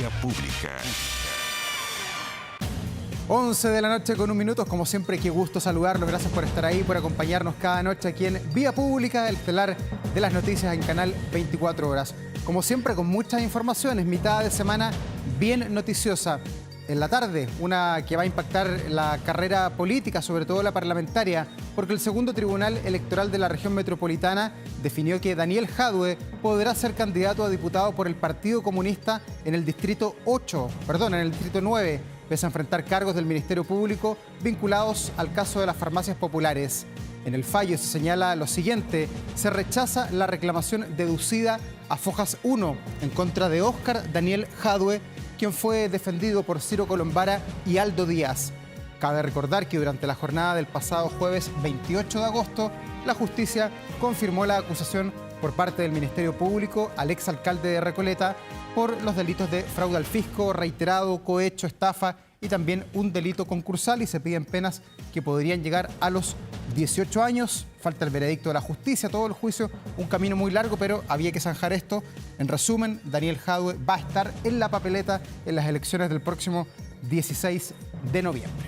Vía Pública. 11 de la noche con 1 minuto, como siempre, qué gusto saludarlos. Gracias por estar ahí, por acompañarnos cada noche aquí en Vía Pública, el estelar de las noticias en Canal 24 Horas. Como siempre, con muchas informaciones, mitad de semana bien noticiosa. En la tarde, una que va a impactar la carrera política, sobre todo la parlamentaria, porque el segundo Tribunal Electoral de la región metropolitana definió que Daniel Jadue podrá ser candidato a diputado por el Partido Comunista en el distrito 9, pese a enfrentar cargos del Ministerio Público vinculados al caso de las farmacias populares. En el fallo se señala lo siguiente: se rechaza la reclamación deducida a Fojas 1 en contra de Óscar Daniel Jadue, quien fue defendido por Ciro Colombara y Aldo Díaz. Cabe recordar que durante la jornada del pasado jueves 28 de agosto, la justicia confirmó la acusación por parte del Ministerio Público al exalcalde de Recoleta por los delitos de fraude al fisco, reiterado, cohecho, estafa y también un delito concursal, y se piden penas que podrían llegar a los 18 años. Falta el veredicto de la justicia, todo el juicio, un camino muy largo, pero había que zanjar esto. En resumen, Daniel Jadue va a estar en la papeleta en las elecciones del próximo 16 de noviembre.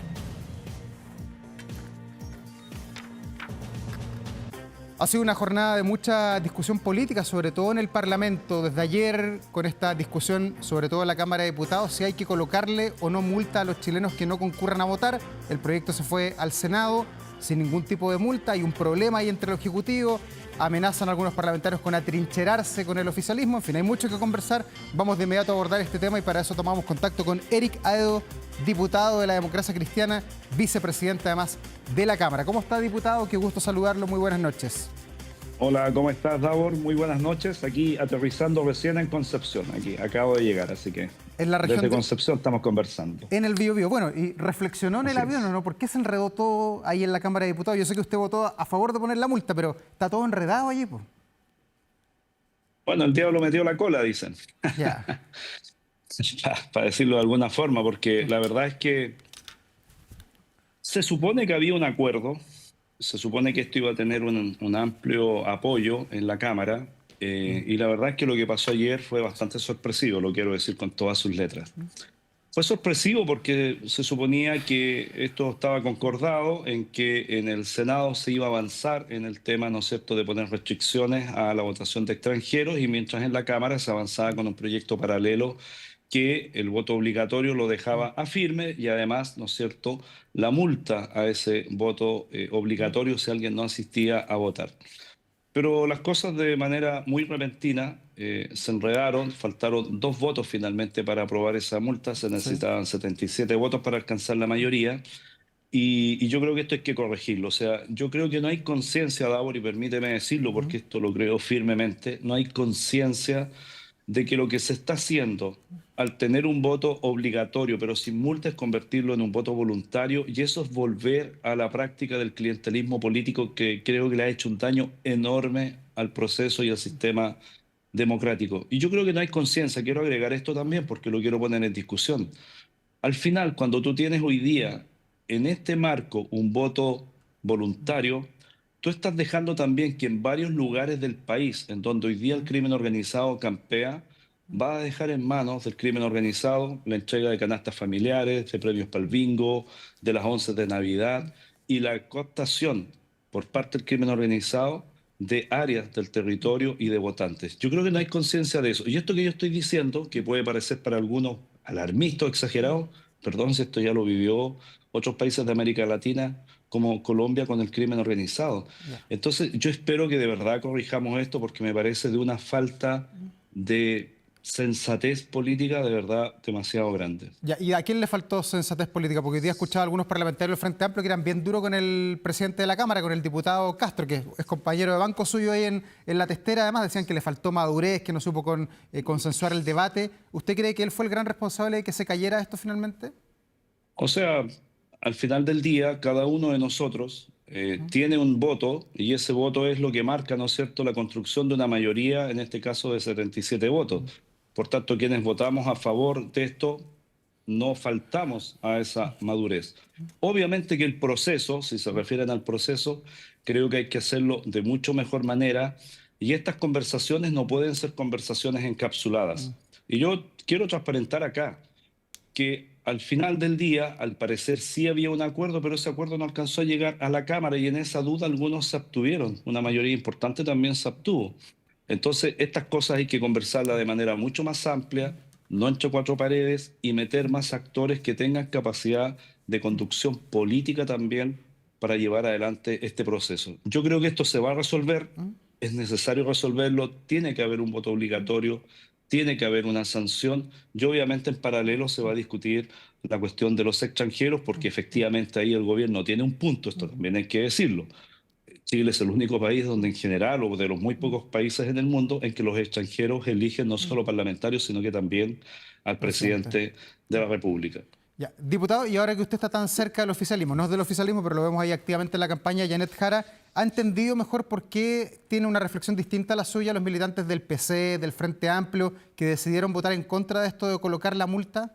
Ha sido una jornada de mucha discusión política, sobre todo en el Parlamento. Desde ayer, con esta discusión, sobre todo en la Cámara de Diputados, si hay que colocarle o no multa a los chilenos que no concurran a votar. El proyecto se fue al Senado sin ningún tipo de multa. Hay un problema ahí entre el Ejecutivo. Amenazan a algunos parlamentarios con atrincherarse con el oficialismo. En fin, hay mucho que conversar. Vamos de inmediato a abordar este tema y para eso tomamos contacto con Eric Aedo, diputado de la Democracia Cristiana, vicepresidente además de la Cámara. ¿Cómo está, diputado? Qué gusto saludarlo. Muy buenas noches. Hola, ¿cómo estás, Davor? Muy buenas noches. Aquí aterrizando recién en Concepción. Aquí acabo de llegar, así que en la región desde Concepción estamos conversando. En el Biobío. Bueno, ¿y reflexionó en el avión o no? ¿Por qué se enredó todo ahí en la Cámara de Diputados? Yo sé que usted votó a favor de poner la multa, pero está todo enredado allí, pues. Bueno, el diablo metió la cola, dicen. Ya. Para decirlo de alguna forma, porque la verdad es que se supone que había un acuerdo, se supone que esto iba a tener un amplio apoyo en la Cámara, y la verdad es que lo que pasó ayer fue bastante sorpresivo, lo quiero decir con todas sus letras. Fue sorpresivo porque se suponía que esto estaba concordado en que en el Senado se iba a avanzar en el tema, ¿no es cierto?, de poner restricciones a la votación de extranjeros, y mientras en la Cámara se avanzaba con un proyecto paralelo que el voto obligatorio lo dejaba a firme y además, ¿no es cierto?, la multa a ese voto obligatorio si alguien no asistía a votar. Pero las cosas de manera muy repentina se enredaron, faltaron 2 votos finalmente para aprobar esa multa, se necesitaban 77 votos para alcanzar la mayoría, y yo creo que esto hay que corregirlo. O sea, yo creo que no hay conciencia, Davor, y permíteme decirlo porque esto lo creo firmemente, no hay conciencia de que lo que se está haciendo al tener un voto obligatorio pero sin multa es convertirlo en un voto voluntario, y eso es volver a la práctica del clientelismo político que creo que le ha hecho un daño enorme al proceso y al sistema democrático. Y yo creo que no hay conciencia. Quiero agregar esto también porque lo quiero poner en discusión. Al final, cuando tú tienes hoy día en este marco un voto voluntario, tú estás dejando también que en varios lugares del país, en donde hoy día el crimen organizado campea, va a dejar en manos del crimen organizado la entrega de canastas familiares, de premios para el bingo, de las 11 de Navidad y la cooptación por parte del crimen organizado de áreas del territorio y de votantes. Yo creo que no hay conciencia de eso. Y esto que yo estoy diciendo, que puede parecer para algunos alarmista o exagerado, perdón si esto ya lo vivió otros países de América Latina, como Colombia, con el crimen organizado. Ya. Entonces, yo espero que de verdad corrijamos esto porque me parece de una falta de sensatez política de verdad demasiado grande. Ya, ¿y a quién le faltó sensatez política? Porque hoy día escuchaba a algunos parlamentarios del Frente Amplio que eran bien duros con el presidente de la Cámara, con el diputado Castro, que es compañero de banco suyo ahí en La Testera. Además, decían que le faltó madurez, que no supo consensuar el debate. ¿Usted cree que él fue el gran responsable de que se cayera esto finalmente? O sea, al final del día, cada uno de nosotros tiene un voto, y ese voto es lo que marca, ¿no es cierto?, la construcción de una mayoría, en este caso de 77 votos. Por tanto, quienes votamos a favor de esto no faltamos a esa madurez. Obviamente que el proceso, si se refieren al proceso, creo que hay que hacerlo de mucho mejor manera, y estas conversaciones no pueden ser conversaciones encapsuladas. Y yo quiero transparentar acá que al final del día, al parecer sí había un acuerdo, pero ese acuerdo no alcanzó a llegar a la Cámara y en esa duda algunos se abstuvieron. Una mayoría importante también se abstuvo. Entonces, estas cosas hay que conversarlas de manera mucho más amplia, no entre cuatro paredes y meter más actores que tengan capacidad de conducción política también para llevar adelante este proceso. Yo creo que esto se va a resolver, es necesario resolverlo, tiene que haber un voto obligatorio, tiene que haber una sanción y obviamente en paralelo se va a discutir la cuestión de los extranjeros porque efectivamente ahí el gobierno tiene un punto, esto también hay que decirlo. Chile es el único país donde en general, o de los muy pocos países en el mundo, en que los extranjeros eligen no solo parlamentarios, sino que también al Presidente. presidente de la República. Ya, diputado, y ahora que usted está tan cerca del oficialismo, no es del oficialismo, pero lo vemos ahí activamente en la campaña, Janet Jara, ¿ha entendido mejor por qué tiene una reflexión distinta a la suya los militantes del PC, del Frente Amplio, que decidieron votar en contra de esto de colocar la multa?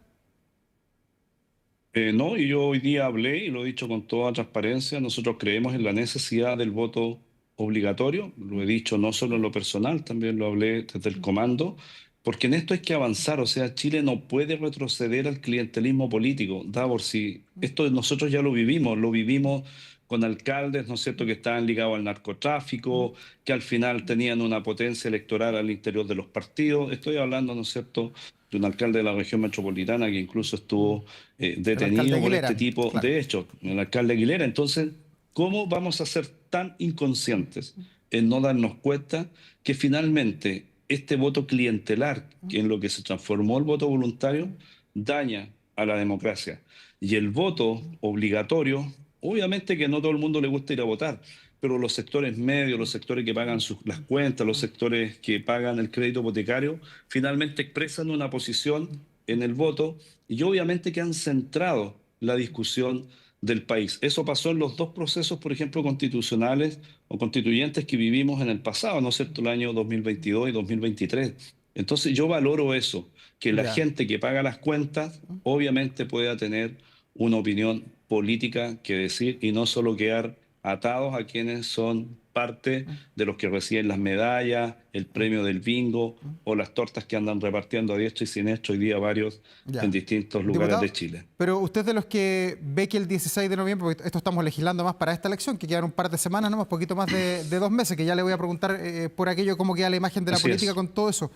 No, y yo hoy día hablé y lo he dicho con toda transparencia, nosotros creemos en la necesidad del voto obligatorio, lo he dicho no solo en lo personal, también lo hablé desde el comando, porque en esto hay que avanzar, o sea, Chile no puede retroceder al clientelismo político, Davor, si esto nosotros ya lo vivimos con alcaldes, ¿no es cierto?, que estaban ligados al narcotráfico, que al final tenían una potencia electoral al interior de los partidos, estoy hablando, ¿no es cierto?, de un alcalde de la región metropolitana que incluso estuvo El alcalde detenido por este Aguilera, tipo claro. de hechos, el alcalde Aguilera. Entonces, ¿cómo vamos a ser tan inconscientes en no darnos cuenta que finalmente este voto clientelar, que en lo que se transformó el voto voluntario, daña a la democracia? Y el voto obligatorio, obviamente que no todo el mundo le gusta ir a votar, pero los sectores medios, los sectores que pagan las cuentas, los sectores que pagan el crédito hipotecario, finalmente expresan una posición en el voto y obviamente que han centrado la discusión del país. Eso pasó en los dos procesos, por ejemplo, constitucionales o constituyentes que vivimos en el pasado, ¿no es cierto?, el año 2022 y 2023. Entonces yo valoro eso, que la Ya. gente que paga las cuentas obviamente pueda tener una opinión política que decir y no solo quedar atados a quienes son parte de los que reciben las medallas, el premio del bingo o las tortas que andan repartiendo a diestra y siniestra hoy día varios en Ya. distintos lugares de Diputado, Chile. pero usted es de los que ve que el 16 de noviembre, porque esto estamos legislando más para esta elección, que quedan un par de semanas, ¿no? Más poquito más de 2 meses, que ya le voy a preguntar por aquello cómo queda la imagen de la Así política es. con todo eso.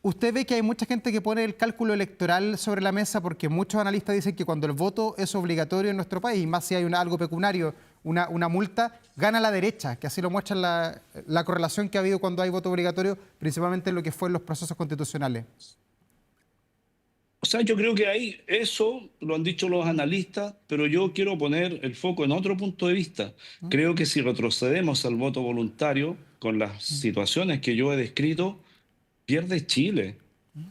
¿Usted ve que hay mucha gente que pone el cálculo electoral sobre la mesa porque muchos analistas dicen que cuando el voto es obligatorio en nuestro país, y más si hay algo pecuniario, una multa, gana la derecha, que así lo muestra la correlación que ha habido cuando hay voto obligatorio, principalmente en lo que fue en los procesos constitucionales? O sea, yo creo que ahí eso lo han dicho los analistas, pero yo quiero poner el foco en otro punto de vista. Creo que si retrocedemos al voto voluntario con las situaciones que yo he descrito, pierde Chile,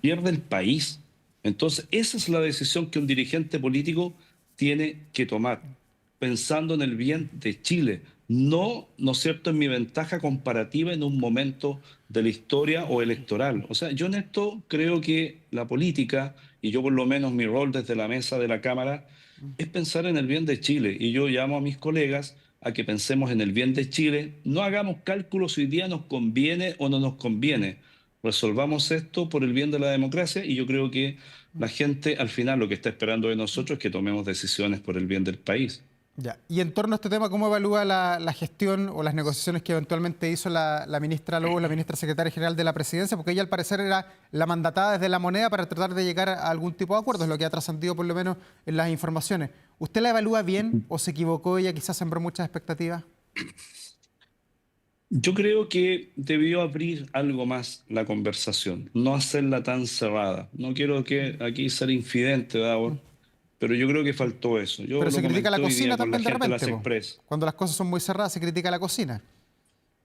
pierde el país. Entonces, esa es la decisión que un dirigente político tiene que tomar, pensando en el bien de Chile, no, ¿no es cierto?, en mi ventaja comparativa en un momento de la historia o electoral. O sea, yo en esto creo que la política, y yo por lo menos mi rol desde la mesa de la Cámara, es pensar en el bien de Chile. Y yo llamo a mis colegas a que pensemos en el bien de Chile. No hagamos cálculos si hoy día nos conviene o no nos conviene. Resolvamos esto por el bien de la democracia y yo creo que la gente al final lo que está esperando de nosotros es que tomemos decisiones por el bien del país. Ya. Y en torno a este tema, ¿cómo evalúa la gestión o las negociaciones que eventualmente hizo la ministra Lobo, la ministra secretaria general de la presidencia? Porque ella al parecer era la mandatada desde la moneda para tratar de llegar a algún tipo de acuerdo, es lo que ha trascendido por lo menos en las informaciones. ¿Usted la evalúa bien o se equivocó? Ella quizás sembró muchas expectativas. Yo creo que debió abrir algo más la conversación, no hacerla tan cerrada. No quiero que aquí ser infidente, Davor, pero yo creo que faltó eso. Yo Pero se lo critica la comenté hoy cocina día con la también de gente de las repente, po. Express. Cuando las cosas son muy cerradas, se critica la cocina.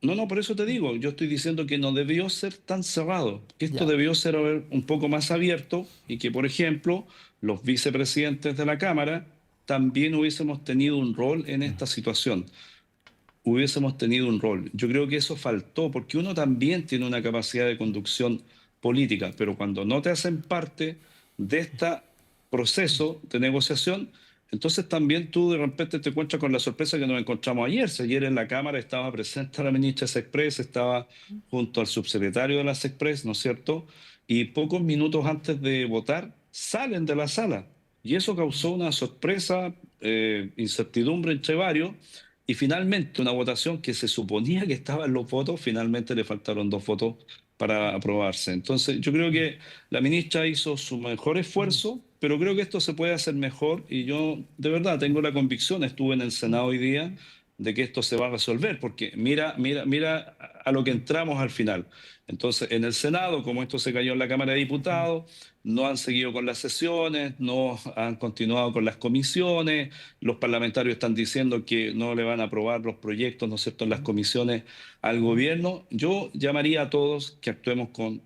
No, no, por eso te digo, yo estoy diciendo que no debió ser tan cerrado, que esto Ya. debió ser a ver, un poco más abierto y que, por ejemplo, los vicepresidentes de la Cámara también hubiésemos tenido un rol en esta situación, hubiésemos tenido un rol. Yo creo que eso faltó porque uno también tiene una capacidad de conducción política, pero cuando no te hacen parte de este proceso de negociación, Entonces también tú de repente te encuentras con la sorpresa que nos encontramos ayer. Si ayer en la Cámara estaba presente la ministra de Sexpress, estaba junto al subsecretario de la Sexpress, ¿no es cierto? Y pocos minutos antes de votar salen de la sala. Y eso causó una sorpresa, incertidumbre entre varios. Y finalmente una votación que se suponía que estaba en los votos, finalmente le faltaron 2 votos para aprobarse. Entonces yo creo que la ministra hizo su mejor esfuerzo, pero creo que esto se puede hacer mejor y yo de verdad tengo la convicción, estuve en el Senado hoy día, de que esto se va a resolver, porque mira a lo que entramos al final. Entonces, en el Senado, como esto se cayó en la Cámara de Diputados, no han seguido con las sesiones, no han continuado con las comisiones, los parlamentarios están diciendo que no le van a aprobar los proyectos, ¿no es cierto?, en las comisiones al gobierno. Yo llamaría a todos que actuemos con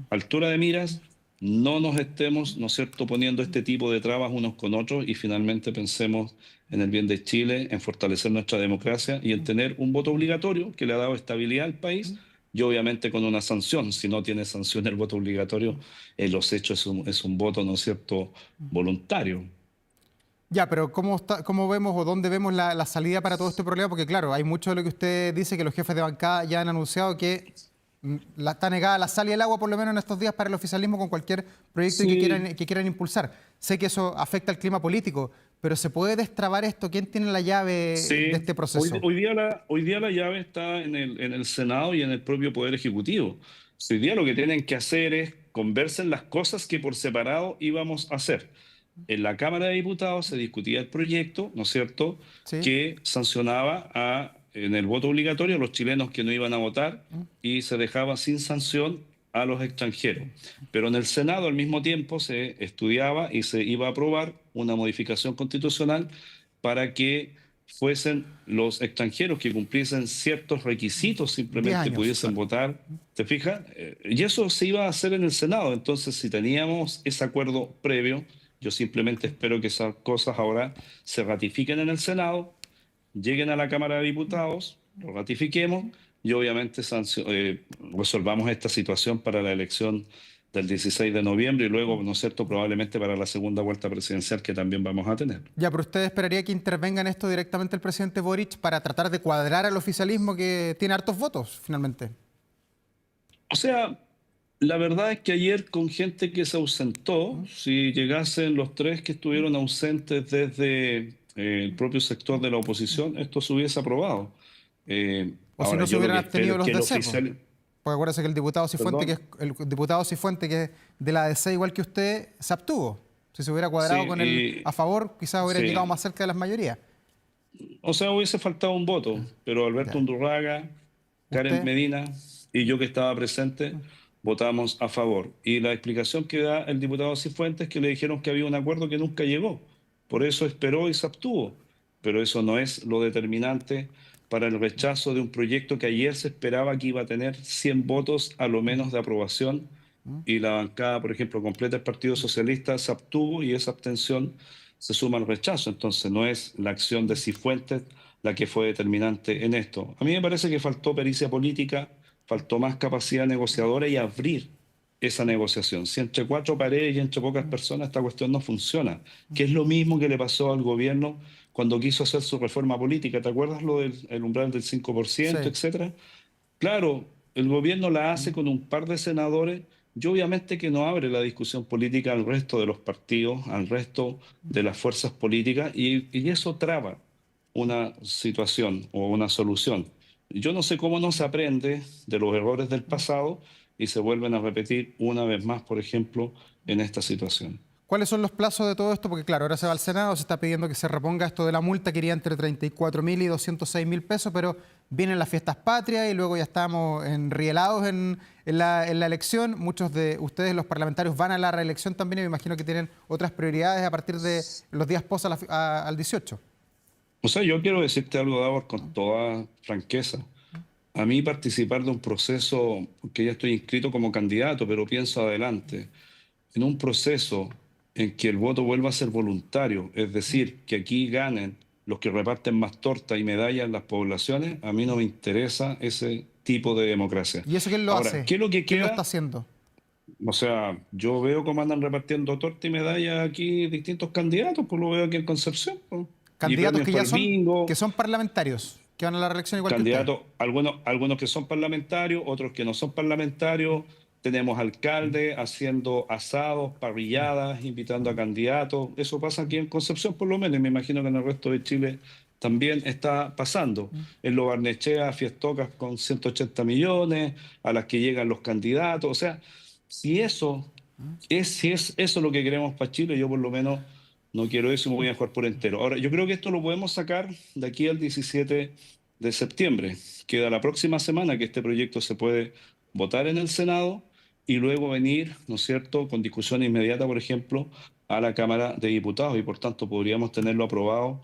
altura de miras, no nos estemos, ¿no es cierto?, poniendo este tipo de trabas unos con otros y finalmente pensemos en el bien de Chile, en fortalecer nuestra democracia y en tener un voto obligatorio que le ha dado estabilidad al país y obviamente con una sanción. Si no tiene sanción el voto obligatorio, en los hechos es un voto, ¿no es cierto?, voluntario. Ya, pero ¿cómo vemos o dónde vemos la salida para todo este problema? Porque claro, hay mucho de lo que usted dice que los jefes de bancada ya han anunciado que está negada la sal y el agua, por lo menos en estos días, para el oficialismo con cualquier proyecto Sí, que quieran impulsar. Sé que eso afecta al clima político, pero ¿se puede destrabar esto? ¿Quién tiene la llave de sí. este proceso? Hoy día la llave está en el Senado y en el propio Poder Ejecutivo. Hoy día lo que tienen que hacer es conversen las cosas que por separado íbamos a hacer. En la Cámara de Diputados se discutía el proyecto, ¿no es cierto?, ¿Sí? que sancionaba en el voto obligatorio a los chilenos que no iban a votar y se dejaba sin sanción a los extranjeros. Pero en el Senado al mismo tiempo se estudiaba y se iba a aprobar una modificación constitucional para que fuesen los extranjeros que cumpliesen ciertos requisitos 10 simplemente años, pudiesen claro. votar. ¿Te fijas? Y eso se iba a hacer en el Senado. Entonces, si teníamos ese acuerdo previo, yo simplemente espero que esas cosas ahora se ratifiquen en el Senado, lleguen a la Cámara de Diputados, lo ratifiquemos y obviamente resolvamos esta situación para la elección del 16 de noviembre y luego, ¿no es cierto?, probablemente para la segunda vuelta presidencial que también vamos a tener. Ya, pero ¿usted esperaría que intervenga en esto directamente el presidente Boric para tratar de cuadrar al oficialismo que tiene hartos votos, finalmente? O sea, la verdad es que ayer con gente que se ausentó, si llegasen los 3 que estuvieron ausentes desde el propio sector de la oposición, esto se hubiese aprobado. O si Ahora, no se yo lo hubieran que espero abstenido es los que el DC, po. oficial... Porque acuérdese que Perdón. el diputado Cifuente, que es de la ADC igual que usted, se abstuvo. Si se hubiera Sí, cuadrado con el a favor, quizás hubieran llegado sí. más cerca de las mayorías. O sea, hubiese faltado un voto, pero Alberto Ya. Undurraga, Karen Usted, Medina y yo que estaba presente votamos a favor. Y la explicación que da el diputado Cifuentes es que le dijeron que había un acuerdo que nunca llegó. Por eso esperó y se abstuvo. Pero eso no es lo determinante para el rechazo de un proyecto que ayer se esperaba que iba a tener 100 votos a lo menos de aprobación y la bancada, por ejemplo, completa del Partido Socialista se abstuvo y esa abstención se suma al rechazo. Entonces no es la acción de Cifuentes la que fue determinante en esto. A mí me parece que faltó pericia política, faltó más capacidad negociadora y abrir esa negociación. Si entre 4 paredes y entre pocas personas esta cuestión no funciona, que es lo mismo que le pasó al gobierno cuando quiso hacer su reforma política. ¿Te acuerdas lo del el umbral del 5%, sí. etcétera? Claro, el gobierno la hace con un par de senadores y obviamente que no abre la discusión política al resto de los partidos, al resto de las fuerzas políticas y eso traba una situación o una solución. Yo no sé cómo no se aprende de los errores del pasado y se vuelven a repetir una vez más, por ejemplo, en esta situación. ¿Cuáles son los plazos de todo esto? Porque claro, ahora se va al Senado, se está pidiendo que se reponga esto de la multa, que iría entre 34.000 y 206.000 pesos, pero vienen las fiestas patrias y luego ya estamos enrielados en la elección. Muchos de ustedes, los parlamentarios, van a la reelección también y me imagino que tienen otras prioridades a partir de los días pos al 18. O sea, yo quiero decirte algo, Davor, con toda franqueza. A mí participar de un proceso, porque ya estoy inscrito como candidato, pero pienso adelante, en un proceso en que el voto vuelva a ser voluntario, es decir, que aquí ganen los que reparten más torta y medallas en las poblaciones, a mí no me interesa ese tipo de democracia. ¿Y eso quién lo Ahora, hace? ¿qué es lo que ¿Quién lo está queda? haciendo? O sea, yo veo cómo andan repartiendo torta y medalla aquí distintos candidatos, pues lo veo aquí en Concepción, pues. Y Candidatos premios que para ya el son, que bingo, son parlamentarios, que van a la reelección igual que usted. candidatos, algunos que son parlamentarios, otros que no son parlamentarios. Tenemos alcaldes haciendo asados, parrilladas, invitando a candidatos. Eso pasa aquí en Concepción por lo menos, y me imagino que en el resto de Chile también está pasando. En Lo Barnechea, fiestocas con 180 millones, a las que llegan los candidatos. O sea, si eso si es eso lo que queremos para Chile, yo por lo menos no quiero eso y me voy a jugar por entero. Ahora, yo creo que esto lo podemos sacar de aquí al 17 de septiembre. Queda la próxima semana que este proyecto se puede votar en el Senado y luego venir, ¿no es cierto?, con discusión inmediata, por ejemplo, a la Cámara de Diputados y por tanto podríamos tenerlo aprobado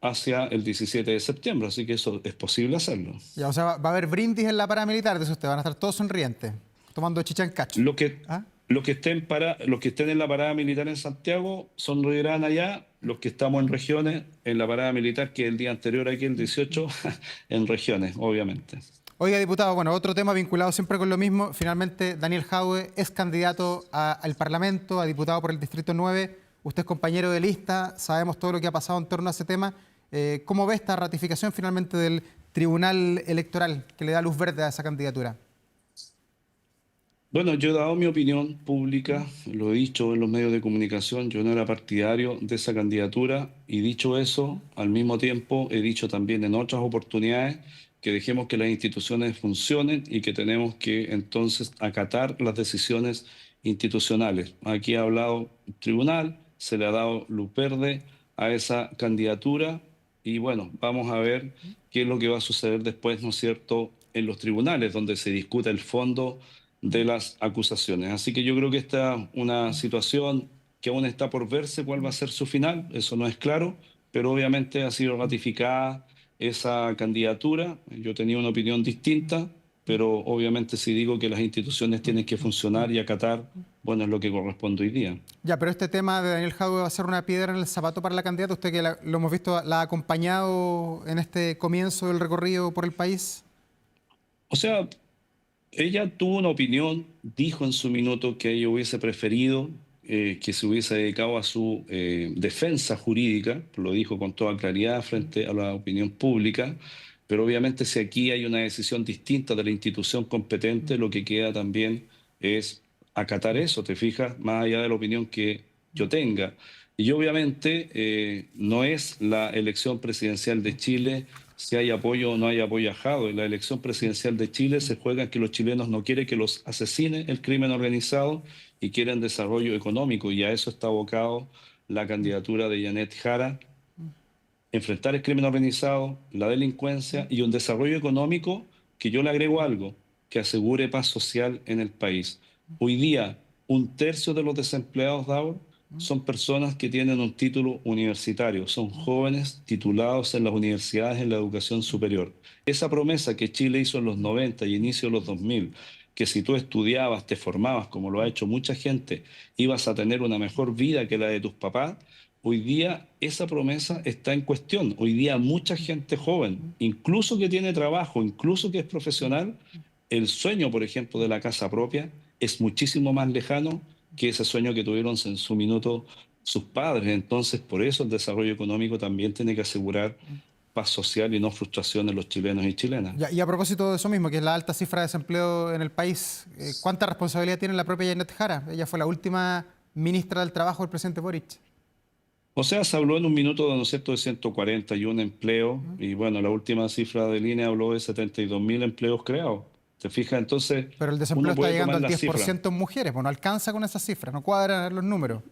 hacia el 17 de septiembre. Así que eso es posible hacerlo. Ya, o sea, va a haber brindis en la paramilitar, de eso usted, van a estar todos sonrientes, tomando chicha en cacho. Lo que, ¿Ah? los que estén en la parada militar en Santiago sonreirán allá, los que estamos en regiones, en la parada militar, que es el día anterior aquí, el 18, en regiones, obviamente. Oiga, diputado, bueno, otro tema vinculado siempre con lo mismo. Finalmente, Daniel Jadwe es candidato al Parlamento, a diputado por el Distrito 9. Usted es compañero de lista, sabemos todo lo que ha pasado en torno a ese tema. ¿Cómo ve esta ratificación finalmente del Tribunal Electoral que le da luz verde a esa candidatura? Bueno, yo he dado mi opinión pública, lo he dicho en los medios de comunicación, yo no era partidario de esa candidatura y dicho eso, al mismo tiempo he dicho también en otras oportunidades que dejemos que las instituciones funcionen y que tenemos que entonces acatar las decisiones institucionales. Aquí ha hablado el tribunal, se le ha dado luz verde a esa candidatura y bueno, vamos a ver qué es lo que va a suceder después, ¿no es cierto?, en los tribunales, donde se discuta el fondo de las acusaciones. Así que yo creo que esta es una situación que aún está por verse cuál va a ser su final, eso no es claro, pero obviamente ha sido ratificada esa candidatura. Yo tenía una opinión distinta, pero obviamente si digo que las instituciones tienen que funcionar y acatar, bueno, es lo que corresponde hoy día. Ya, pero este tema de Daniel Jadwe va a ser una piedra en el zapato para la candidata. Usted que lo hemos visto, la ha acompañado en este comienzo del recorrido por el país. O sea, ella tuvo una opinión, dijo en su minuto que ella hubiese preferido que se hubiese dedicado a su defensa jurídica, lo dijo con toda claridad frente a la opinión pública, pero obviamente si aquí hay una decisión distinta de la institución competente, lo que queda también es acatar eso, ¿te fijas? Más allá de la opinión que yo tenga. Y obviamente no es la elección presidencial de Chile si hay apoyo o no hay apoyo a Jadwe. La elección presidencial de Chile se juega en que los chilenos no quieren que los asesine el crimen organizado y quieren desarrollo económico. Y a eso está abocado la candidatura de Janet Jara, enfrentar el crimen organizado, la delincuencia y un desarrollo económico que yo le agrego algo, que asegure paz social en el país. Hoy día, un tercio de los desempleados, Davor, son personas que tienen un título universitario, son jóvenes titulados en las universidades en la educación superior. Esa promesa que Chile hizo en los 90 y inicio de los 2000, que si tú estudiabas, te formabas, como lo ha hecho mucha gente, ibas a tener una mejor vida que la de tus papás. Hoy día esa promesa está en cuestión. Hoy día mucha gente joven, incluso que tiene trabajo, incluso que es profesional, el sueño, por ejemplo, de la casa propia es muchísimo más lejano que ese sueño que tuvieron en su minuto sus padres. Entonces, por eso el desarrollo económico también tiene que asegurar paz social y no frustración en los chilenos y chilenas. Ya, y a propósito de eso mismo, que es la alta cifra de desempleo en el país, ¿cuánta responsabilidad tiene la propia Janet Jara? Ella fue la última ministra del Trabajo del presidente Boric. O sea, se habló en un minuto, ¿no es cierto?, de 141 empleos y bueno, la última cifra de línea habló de 72.000 empleos creados. ¿Te fijas? Entonces, Pero el desempleo uno está puede llegando tomar al la cifra. 10% en mujeres, pues no alcanza con esa cifra, no cuadran los números.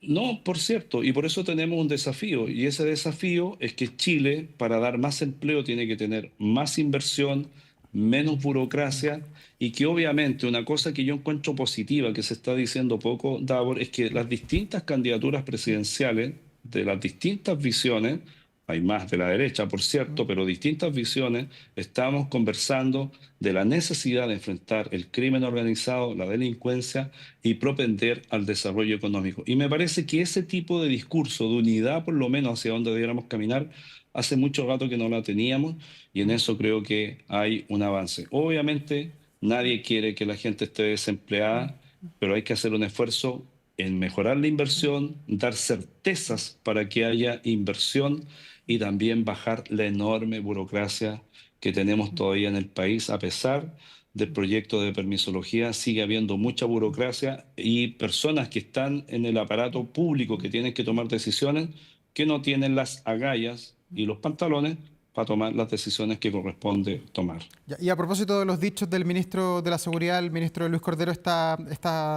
No, por cierto, y por eso tenemos un desafío, y ese desafío es que Chile, para dar más empleo, tiene que tener más inversión, menos burocracia, y que obviamente una cosa que yo encuentro positiva, que se está diciendo poco, Davor, es que las distintas candidaturas presidenciales de las distintas visiones, hay más de la derecha, por cierto, pero distintas visiones, estamos conversando de la necesidad de enfrentar el crimen organizado, la delincuencia y propender al desarrollo económico. Y me parece que ese tipo de discurso de unidad, por lo menos hacia donde debiéramos caminar, hace mucho rato que no la teníamos y en eso creo que hay un avance. Obviamente nadie quiere que la gente esté desempleada pero hay que hacer un esfuerzo en mejorar la inversión, dar certezas para que haya inversión y también bajar la enorme burocracia que tenemos todavía en el país. A pesar del proyecto de permisología, sigue habiendo mucha burocracia y personas que están en el aparato público que tienen que tomar decisiones que no tienen las agallas y los pantalones para tomar las decisiones que corresponde tomar. Ya, y a propósito de los dichos del ministro de la Seguridad, el ministro Luis Cordero está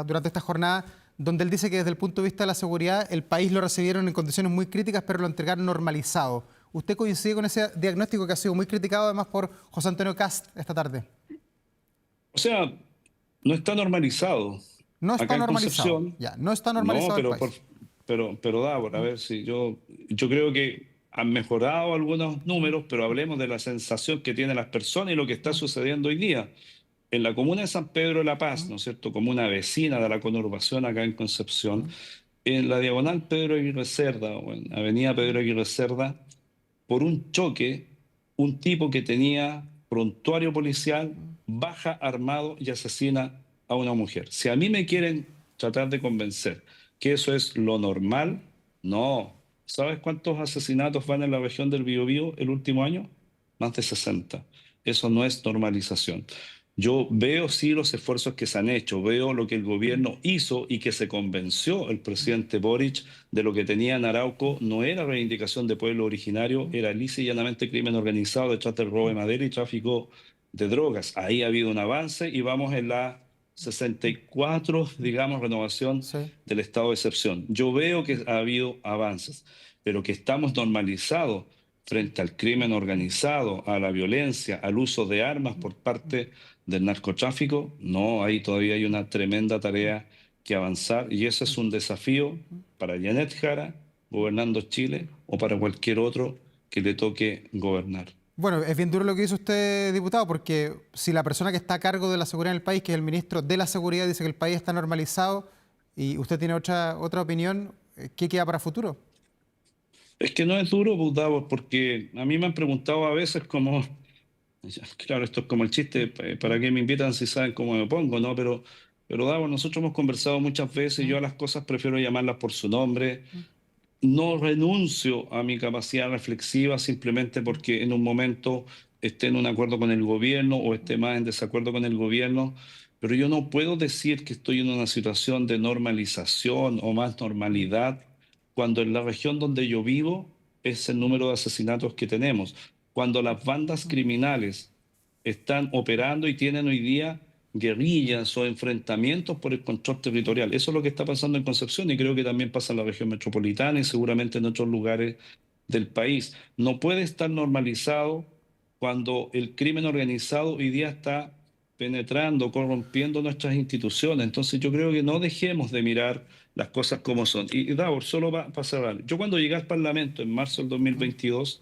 durante esta jornada, donde él dice que desde el punto de vista de la seguridad, el país lo recibieron en condiciones muy críticas, pero lo entregaron normalizado. ¿Usted coincide con ese diagnóstico que ha sido muy criticado además por José Antonio Kast esta tarde? O sea, no está normalizado. No Acá está en normalizado, Concepción, ya, no está no, normalizado el país. pero Davor, a ver si yo creo que han mejorado algunos números, pero hablemos de la sensación que tienen las personas y lo que está sucediendo hoy día. En la comuna de San Pedro de la Paz, ¿no es cierto? Como una vecina de la conurbación acá en Concepción, en la diagonal Pedro Aguirre Cerda o en Avenida Pedro Aguirre Cerda, por un choque, un tipo que tenía prontuario policial baja armado y asesina a una mujer. Si a mí me quieren tratar de convencer que eso es lo normal, no. ¿Sabes cuántos asesinatos van en la región del Biobío el último año? Más de 60. Eso no es normalización. Yo veo sí los esfuerzos que se han hecho, veo lo que el gobierno hizo y que se convenció el presidente Boric de lo que tenía en Arauco no era reivindicación de pueblo originario, era lisa y llanamente crimen organizado detrás del robo de madera y tráfico de drogas. Ahí ha habido un avance y vamos en la 64, digamos, renovación Sí. del estado de excepción. Yo veo que ha habido avances, pero que estamos normalizados frente al crimen organizado, a la violencia, al uso de armas por parte del narcotráfico, no, ahí todavía hay una tremenda tarea que avanzar y ese es un desafío para Janet Jara gobernando Chile o para cualquier otro que le toque gobernar. Bueno, es bien duro lo que dice usted, diputado, porque si la persona que está a cargo de la seguridad en el país, que es el ministro de la Seguridad, dice que el país está normalizado y usted tiene otra opinión, ¿qué queda para futuro? Es que no es duro, Gustavo, porque a mí me han preguntado a veces como, claro, esto es como el chiste, ¿para qué me invitan si saben cómo me pongo, no? Pero Davo, nosotros hemos conversado muchas veces, yo a las cosas prefiero llamarlas por su nombre. No renuncio a mi capacidad reflexiva simplemente porque en un momento esté en un acuerdo con el gobierno o esté más en desacuerdo con el gobierno, pero yo no puedo decir que estoy en una situación de normalización o más normalidad cuando en la región donde yo vivo es el número de asesinatos que tenemos, cuando las bandas criminales están operando y tienen hoy día guerrillas o enfrentamientos por el control territorial. Eso es lo que está pasando en Concepción y creo que también pasa en la región metropolitana y seguramente en otros lugares del país. No puede estar normalizado cuando el crimen organizado hoy día está penetrando, corrompiendo nuestras instituciones. Entonces yo creo que no dejemos de mirar las cosas como son. Y Davor, solo para cerrar, yo cuando llegué al Parlamento en marzo del 2022,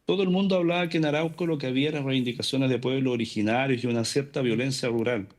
todo el mundo hablaba que en Arauco lo que había eran reivindicaciones de pueblos originarios y una cierta violencia rural.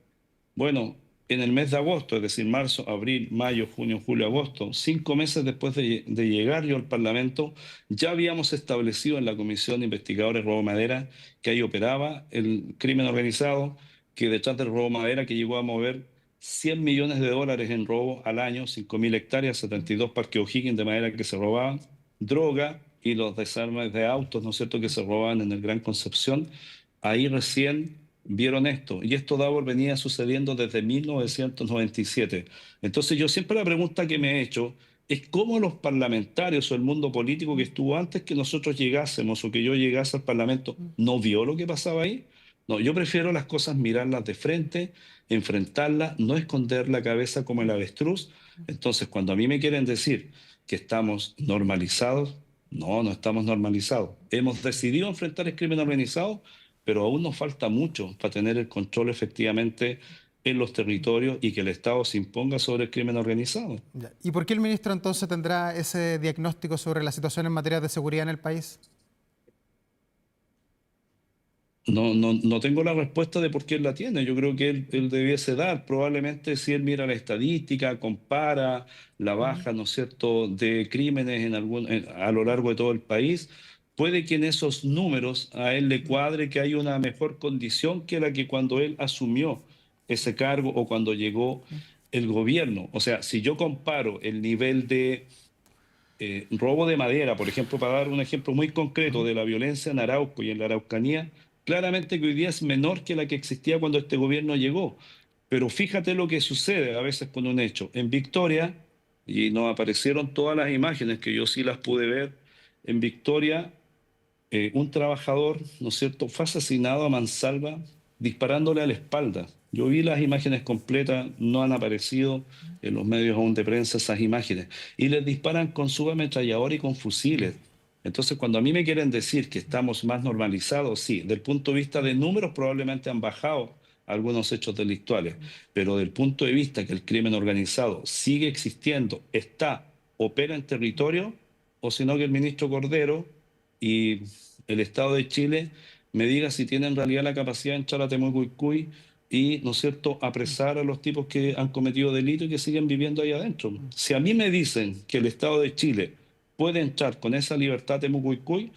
Bueno, en el mes de agosto, es decir, marzo, abril, mayo, junio, julio, agosto, 5 meses después de llegar yo al Parlamento, ya habíamos establecido en la Comisión de Investigadores Robo Madera que ahí operaba el crimen organizado, que detrás del robo madera que llegó a mover 100 millones de dólares en robo al año, 5.000 hectáreas, 72 parques O'Higgins de madera que se robaban, droga y los desarmes de autos, ¿no es cierto?, que se robaban en el Gran Concepción. Ahí recién vieron esto. Y esto, Davor, venía sucediendo desde 1997. Entonces yo siempre la pregunta que me he hecho es cómo los parlamentarios o el mundo político que estuvo antes que nosotros llegásemos o que yo llegase al Parlamento no vio lo que pasaba ahí. No, yo prefiero las cosas mirarlas de frente, enfrentarlas, no esconder la cabeza como el avestruz. Entonces, cuando a mí me quieren decir que estamos normalizados, no, no estamos normalizados. Hemos decidido enfrentar el crimen organizado, pero aún nos falta mucho para tener el control efectivamente en los territorios y que el Estado se imponga sobre el crimen organizado. Ya. ¿Y por qué el ministro entonces tendrá ese diagnóstico sobre la situación en materia de seguridad en el país? No tengo la respuesta de por qué él la tiene. Yo creo que él debiese dar. Probablemente si él mira la estadística, compara la baja, ¿no es cierto?, de crímenes a lo largo de todo el país, puede que en esos números a él le cuadre que hay una mejor condición que la que cuando él asumió ese cargo o cuando llegó el gobierno. O sea, si yo comparo el nivel de robo de madera, por ejemplo, para dar un ejemplo muy concreto de la violencia en Arauco y en la Araucanía, claramente que hoy día es menor que la que existía cuando este gobierno llegó. Pero fíjate lo que sucede a veces con un hecho. En Victoria, y nos aparecieron todas las imágenes que yo sí las pude ver, en Victoria un trabajador, ¿no es cierto?, fue asesinado a mansalva disparándole a la espalda. Yo vi las imágenes completas, no han aparecido en los medios aún de prensa esas imágenes. Y les disparan con subametrallador y con fusiles. Entonces, cuando a mí me quieren decir que estamos más normalizados, sí, del punto de vista de números probablemente han bajado algunos hechos delictuales, pero del punto de vista que el crimen organizado sigue existiendo, está, opera en territorio, o sino que el ministro Cordero y el Estado de Chile me diga si tiene en realidad la capacidad de entrar a Temucuicui y, ¿no es cierto?, apresar a los tipos que han cometido delito y que siguen viviendo ahí adentro. Si a mí me dicen que el Estado de Chile puede entrar con esa libertad a Temucuicui,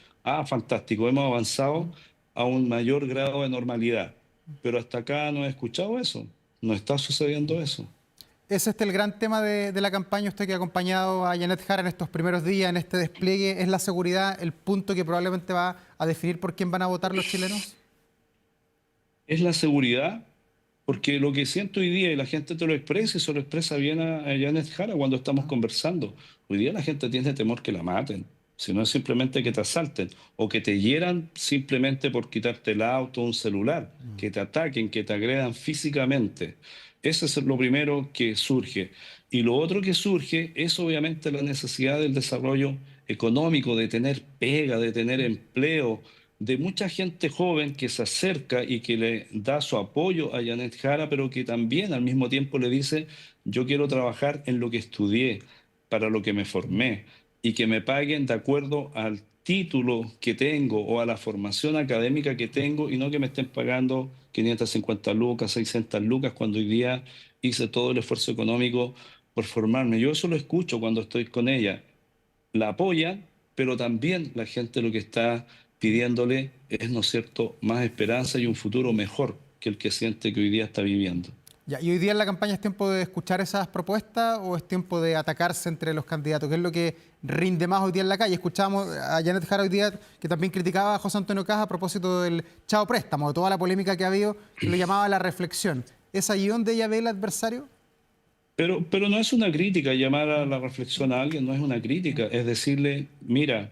fantástico, hemos avanzado a un mayor grado de normalidad. Pero hasta acá no he escuchado eso, no está sucediendo eso. ¿Es este el gran tema de la campaña? Usted que ha acompañado a Janet Jara en estos primeros días, en este despliegue, ¿es la seguridad el punto que probablemente va a definir por quién van a votar los chilenos? Es la seguridad, porque lo que siento hoy día, y la gente te lo expresa, y se lo expresa bien a Janet Jara cuando estamos conversando, hoy día la gente tiene temor que la maten, si no es simplemente que te asalten, o que te hieran simplemente por quitarte el auto o un celular, que te ataquen, que te agredan físicamente. Ese es lo primero que surge. Y lo otro que surge es obviamente la necesidad del desarrollo económico, de tener pega, de tener empleo, de mucha gente joven que se acerca y que le da su apoyo a Janet Jara, pero que también al mismo tiempo le dice, yo quiero trabajar en lo que estudié, para lo que me formé, y que me paguen de acuerdo al título que tengo o a la formación académica que tengo, y no que me estén pagando 550 lucas, 600 lucas, cuando hoy día hice todo el esfuerzo económico por formarme. Yo eso lo escucho cuando estoy con ella, la apoyan, pero también la gente lo que está pidiéndole es, ¿no es cierto?, más esperanza y un futuro mejor que el que siente que hoy día está viviendo. Ya, ¿y hoy día en la campaña es tiempo de escuchar esas propuestas o es tiempo de atacarse entre los candidatos? ¿Qué es lo que rinde más hoy día en la calle? Escuchábamos a Janet Jara hoy día que también criticaba a José Antonio Caz a propósito del chao préstamo, de toda la polémica que ha habido, y lo llamaba a la reflexión. ¿Es allí donde ella ve el adversario? Pero no es una crítica llamar a la reflexión a alguien, no es una crítica, es decirle, mira,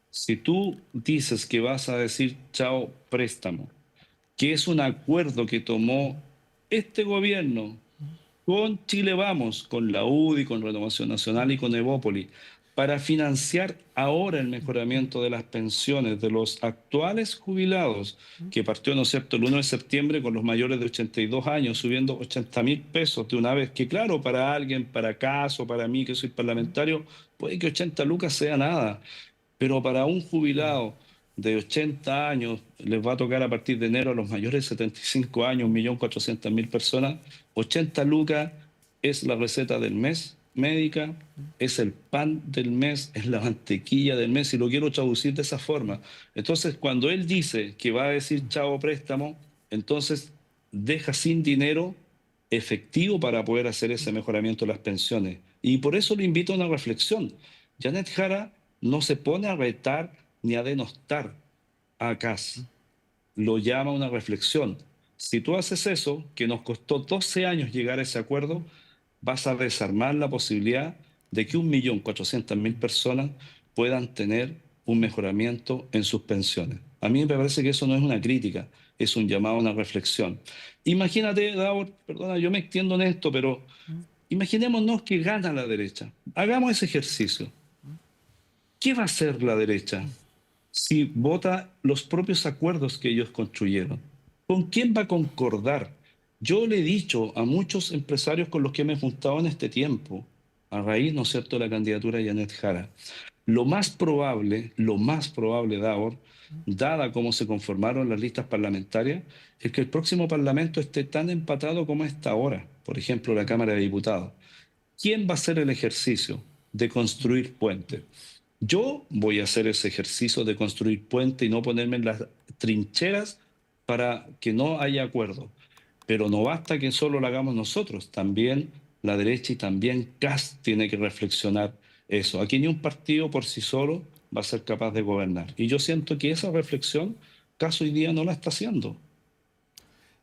si tú dices que vas a decir chao préstamo, que es un acuerdo que tomó este gobierno con Chile Vamos, con la UDI, con Renovación Nacional y con Evópoli, para financiar ahora el mejoramiento de las pensiones de los actuales jubilados, que partió, ¿no es cierto?, el 1 de septiembre con los mayores de 82 años, subiendo 80.000 pesos de una vez, que claro, para alguien, para Caso, para mí que soy parlamentario, puede que 80 lucas sea nada, pero para un jubilado de 80 años les va a tocar a partir de enero a los mayores de 75 años, 1.400.000 personas, 80 lucas es la receta del mes médica, es el pan del mes, es la mantequilla del mes, y lo quiero traducir de esa forma. Entonces, cuando él dice que va a decir chavo préstamo, entonces deja sin dinero efectivo para poder hacer ese mejoramiento de las pensiones. Y por eso le invito a una reflexión. Janet Jara no se pone a retar ni a denostar a Kast, lo llama a una reflexión. Si tú haces eso, que nos costó 12 años llegar a ese acuerdo, vas a desarmar la posibilidad de que 1.400.000 personas puedan tener un mejoramiento en sus pensiones. A mí me parece que eso no es una crítica, es un llamado a una reflexión. Imagínate, Davor, perdona, yo me extiendo en esto, pero imaginémonos que gana la derecha. Hagamos ese ejercicio. ¿Qué va a hacer la derecha si vota los propios acuerdos que ellos construyeron? ¿Con quién va a concordar? Yo le he dicho a muchos empresarios con los que me he juntado en este tiempo, a raíz, ¿no es cierto?, de la candidatura de Janet Jara, lo más probable, Davor, dada cómo se conformaron las listas parlamentarias, es que el próximo parlamento esté tan empatado como está ahora, por ejemplo, la Cámara de Diputados. ¿Quién va a hacer el ejercicio de construir puentes? Yo voy a hacer ese ejercicio de construir puente y no ponerme en las trincheras para que no haya acuerdo. Pero no basta que solo lo hagamos nosotros, también la derecha y también Kast tiene que reflexionar eso. Aquí ni un partido por sí solo va a ser capaz de gobernar. Y yo siento que esa reflexión Kast hoy día no la está haciendo.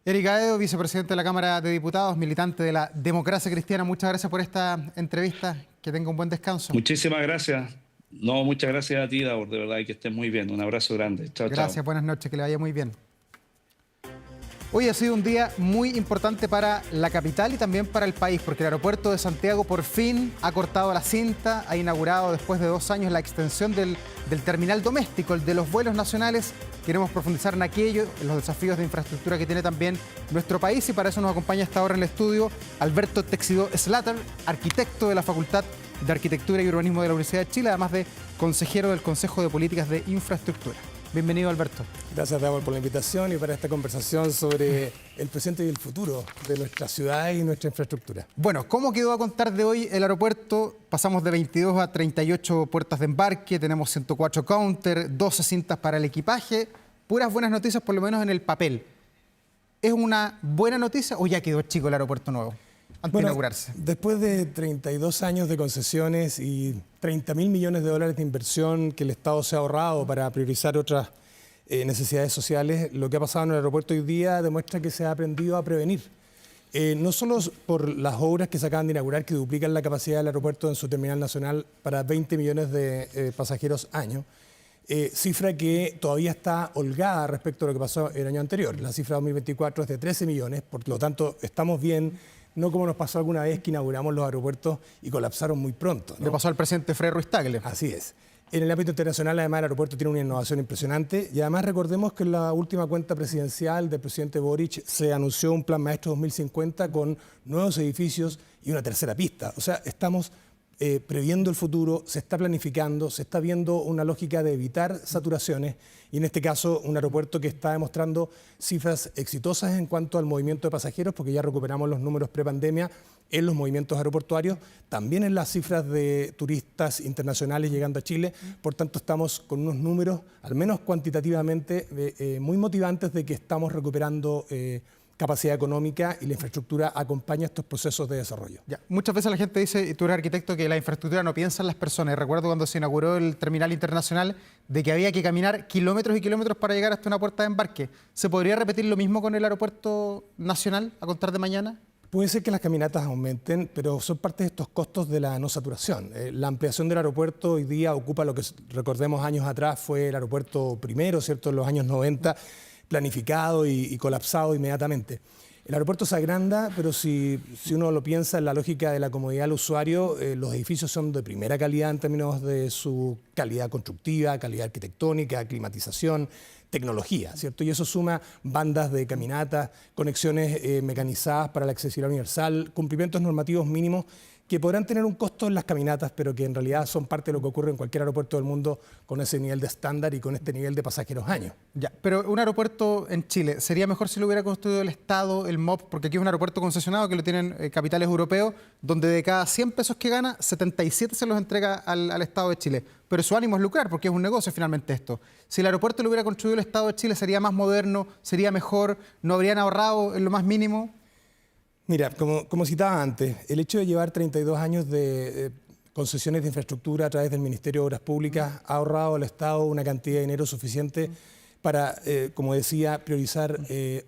Eric Aedo, vicepresidente de la Cámara de Diputados, militante de la Democracia Cristiana, muchas gracias por esta entrevista. Que tenga un buen descanso. Muchísimas gracias. No, muchas gracias a ti, Davor, de verdad, y que estés muy bien. Un abrazo grande. Chao, Gracias, chao. buenas noches, que le vaya muy bien. Hoy ha sido un día muy importante para la capital y también para el país, porque el aeropuerto de Santiago por fin ha cortado la cinta, ha inaugurado después de 2 años la extensión del terminal doméstico, el de los vuelos nacionales. Queremos profundizar en aquello, en los desafíos de infraestructura que tiene también nuestro país, y para eso nos acompaña hasta ahora en el estudio Alberto Texidó Slater, arquitecto de la Facultad de Arquitectura y Urbanismo de la Universidad de Chile, además de consejero del Consejo de Políticas de Infraestructura. Bienvenido, Alberto. Gracias, Davor, por la invitación y para esta conversación sobre el presente y el futuro de nuestra ciudad y nuestra infraestructura. Bueno, ¿cómo quedó a contar de hoy el aeropuerto? Pasamos de 22 a 38 puertas de embarque, tenemos 104 counters, 12 cintas para el equipaje. Puras buenas noticias, por lo menos en el papel. ¿Es una buena noticia o ya quedó chico el aeropuerto nuevo antes de inaugurarse? Después de 32 años de concesiones y 30.000 millones de dólares de inversión que el Estado se ha ahorrado para priorizar otras necesidades sociales, lo que ha pasado en el aeropuerto hoy día demuestra que se ha aprendido a prevenir. No solo por las obras que se acaban de inaugurar, que duplican la capacidad del aeropuerto en su terminal nacional para 20 millones de pasajeros año, cifra que todavía está holgada respecto a lo que pasó el año anterior. La cifra 2024 es de 13 millones, por lo tanto estamos bien. No como nos pasó alguna vez que inauguramos los aeropuertos y colapsaron muy pronto, ¿no? Le pasó al presidente Frei Ruiz-Tagle. Así es. En el ámbito internacional, además, el aeropuerto tiene una innovación impresionante y además recordemos que en la última cuenta presidencial del presidente Boric se anunció un plan maestro 2050 con nuevos edificios y una tercera pista. O sea, estamos previendo el futuro, se está planificando, se está viendo una lógica de evitar saturaciones y en este caso un aeropuerto que está demostrando cifras exitosas en cuanto al movimiento de pasajeros, porque ya recuperamos los números prepandemia en los movimientos aeroportuarios, también en las cifras de turistas internacionales llegando a Chile. Por tanto, estamos con unos números, al menos cuantitativamente, muy motivantes de que estamos recuperando capacidad económica y la infraestructura acompaña estos procesos de desarrollo. Ya, muchas veces la gente dice, y tú eres arquitecto, que la infraestructura no piensa en las personas. Y recuerdo cuando se inauguró el terminal internacional de que había que caminar kilómetros y kilómetros para llegar hasta una puerta de embarque. ¿Se podría repetir lo mismo con el aeropuerto nacional a contar de mañana? Puede ser que las caminatas aumenten, pero son parte de estos costos de la no saturación. La ampliación del aeropuerto hoy día ocupa lo que, recordemos, años atrás fue el aeropuerto primero, ¿cierto?, en los años 90, planificado y colapsado inmediatamente. El aeropuerto se agranda, pero si uno lo piensa en la lógica de la comodidad del usuario, los edificios son de primera calidad en términos de su calidad constructiva, calidad arquitectónica, climatización, tecnología, ¿cierto? Y eso suma bandas de caminatas, conexiones mecanizadas para la accesibilidad universal, cumplimientos normativos mínimos que podrán tener un costo en las caminatas, pero que en realidad son parte de lo que ocurre en cualquier aeropuerto del mundo con ese nivel de estándar y con este nivel de pasajeros año. Ya, pero un aeropuerto en Chile, ¿sería mejor si lo hubiera construido el Estado, el MOP? Porque aquí es un aeropuerto concesionado que lo tienen capitales europeos, donde de cada 100 pesos que gana, 77 se los entrega al Estado de Chile. Pero su ánimo es lucrar, porque es un negocio finalmente esto. Si el aeropuerto lo hubiera construido el Estado de Chile, ¿sería más moderno, sería mejor, no habrían ahorrado en lo más mínimo? Mira, como citaba antes, el hecho de llevar 32 años de concesiones de infraestructura a través del Ministerio de Obras Públicas ha ahorrado al Estado una cantidad de dinero suficiente para, como decía, priorizar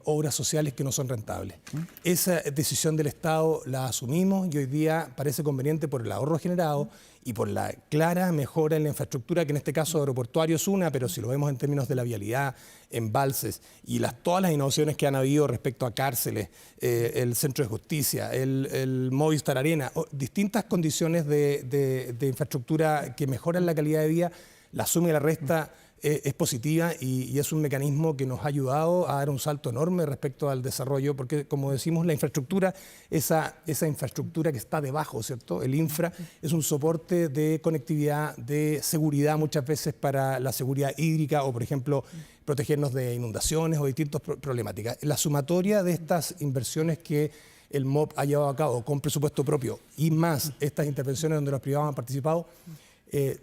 obras sociales que no son rentables. Esa decisión del Estado la asumimos y hoy día parece conveniente por el ahorro generado y por la clara mejora en la infraestructura, que en este caso aeroportuario es una, pero si lo vemos en términos de la vialidad, embalses y todas las innovaciones que han habido respecto a cárceles, el Centro de Justicia, el Movistar Arena, distintas condiciones de infraestructura que mejoran la calidad de vida, la suma y la resta es positiva y es un mecanismo que nos ha ayudado a dar un salto enorme respecto al desarrollo, porque como decimos, la infraestructura, esa infraestructura que está debajo, ¿cierto? El infra es un soporte de conectividad, de seguridad muchas veces para la seguridad hídrica o, por ejemplo, protegernos de inundaciones o distintas problemáticas. La sumatoria de estas inversiones que el MOP ha llevado a cabo con presupuesto propio y más estas intervenciones donde los privados han participado,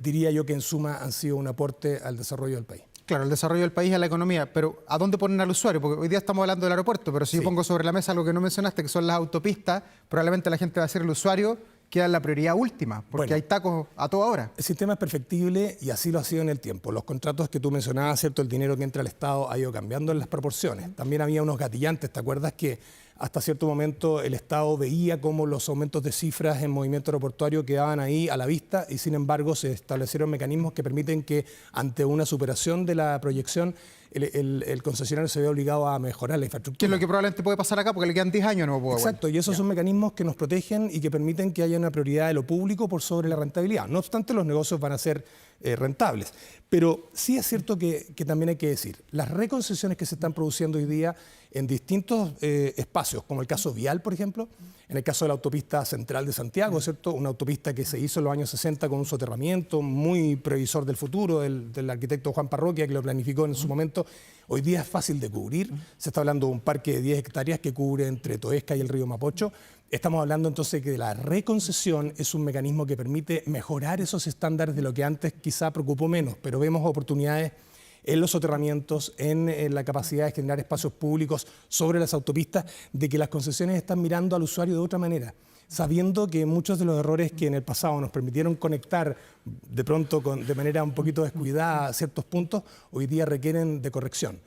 diría yo que en suma han sido un aporte al desarrollo del país. Claro, el desarrollo del país y la economía, pero ¿a dónde ponen al usuario? Porque hoy día estamos hablando del aeropuerto, pero si yo pongo sobre la mesa algo que no mencionaste, que son las autopistas, probablemente la gente va a ser el usuario, queda en la prioridad última, porque hay tacos a toda hora. El sistema es perfectible y así lo ha sido en el tiempo. Los contratos que tú mencionabas, ¿cierto? El dinero que entra al Estado ha ido cambiando en las proporciones. También había unos gatillantes, ¿te acuerdas que hasta cierto momento el Estado veía cómo los aumentos de cifras en movimiento aeroportuario quedaban ahí a la vista y sin embargo se establecieron mecanismos que permiten que ante una superación de la proyección el concesionario se ve obligado a mejorar la infraestructura. Que es lo que probablemente puede pasar acá porque le quedan 10 años no puedo. Exacto, y esos son mecanismos que nos protegen y que permiten que haya una prioridad de lo público por sobre la rentabilidad. No obstante, los negocios van a ser rentables. Pero sí es cierto que también hay que decir, las reconcesiones que se están produciendo hoy día en distintos espacios, como el caso vial, por ejemplo, en el caso de la autopista central de Santiago, ¿cierto? Una autopista que se hizo en los años 60 con un soterramiento muy previsor del futuro del arquitecto Juan Parroquia, que lo planificó en su momento. Hoy día es fácil de cubrir. Se está hablando de un parque de 10 hectáreas que cubre entre Toesca y el río Mapocho. Estamos hablando entonces que la reconcesión es un mecanismo que permite mejorar esos estándares de lo que antes quizá preocupó menos, pero vemos oportunidades en los soterramientos, en la capacidad de generar espacios públicos sobre las autopistas, de que las concesiones están mirando al usuario de otra manera, sabiendo que muchos de los errores que en el pasado nos permitieron conectar de pronto de manera un poquito descuidada ciertos puntos, hoy día requieren de corrección.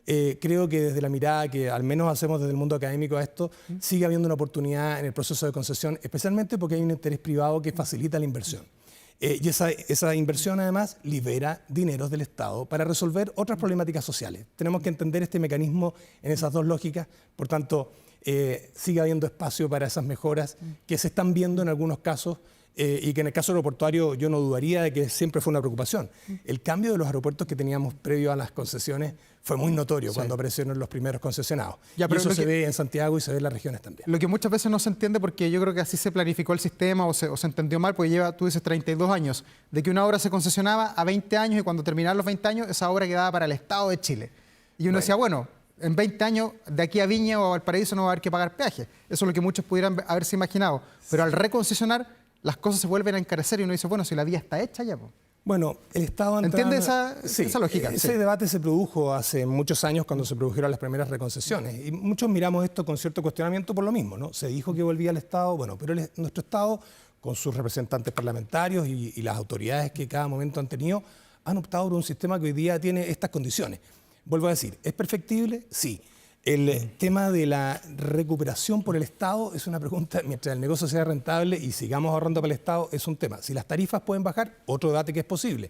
Creo que desde la mirada que al menos hacemos desde el mundo académico a esto, sigue habiendo una oportunidad en el proceso de concesión, especialmente porque hay un interés privado que facilita la inversión. Y esa inversión además libera dineros del Estado para resolver otras problemáticas sociales. Tenemos que entender este mecanismo en esas dos lógicas, por tanto, sigue habiendo espacio para esas mejoras que se están viendo en algunos casos y que en el caso aeroportuario yo no dudaría de que siempre fue una preocupación. El cambio de los aeropuertos que teníamos previo a las concesiones fue muy notorio cuando aparecieron los primeros concesionados. Ya, pero y eso se ve en Santiago y se ve en las regiones también. Lo que muchas veces no se entiende, porque yo creo que así se planificó el sistema o se entendió mal, porque lleva, tú dices, 32 años, de que una obra se concesionaba a 20 años y cuando terminaban los 20 años, esa obra quedaba para el Estado de Chile. Y uno decía, bueno, en 20 años, de aquí a Viña o a Valparaíso no va a haber que pagar peaje. Eso es lo que muchos pudieran haberse imaginado. Pero al reconcesionar, las cosas se vuelven a encarecer y uno dice, bueno, si la vía está hecha ya, pues. Bueno, el Estado... ¿Entiende esa lógica? Ese debate se produjo hace muchos años cuando se produjeron las primeras reconcesiones. Y muchos miramos esto con cierto cuestionamiento por lo mismo, ¿no? Se dijo que volvía al Estado, bueno, pero nuestro Estado, con sus representantes parlamentarios y las autoridades que cada momento han tenido, han optado por un sistema que hoy día tiene estas condiciones. Vuelvo a decir, ¿es perfectible? Sí. El tema de la recuperación por el Estado es una pregunta, mientras el negocio sea rentable y sigamos ahorrando para el Estado, es un tema. Si las tarifas pueden bajar, otro debate que es posible.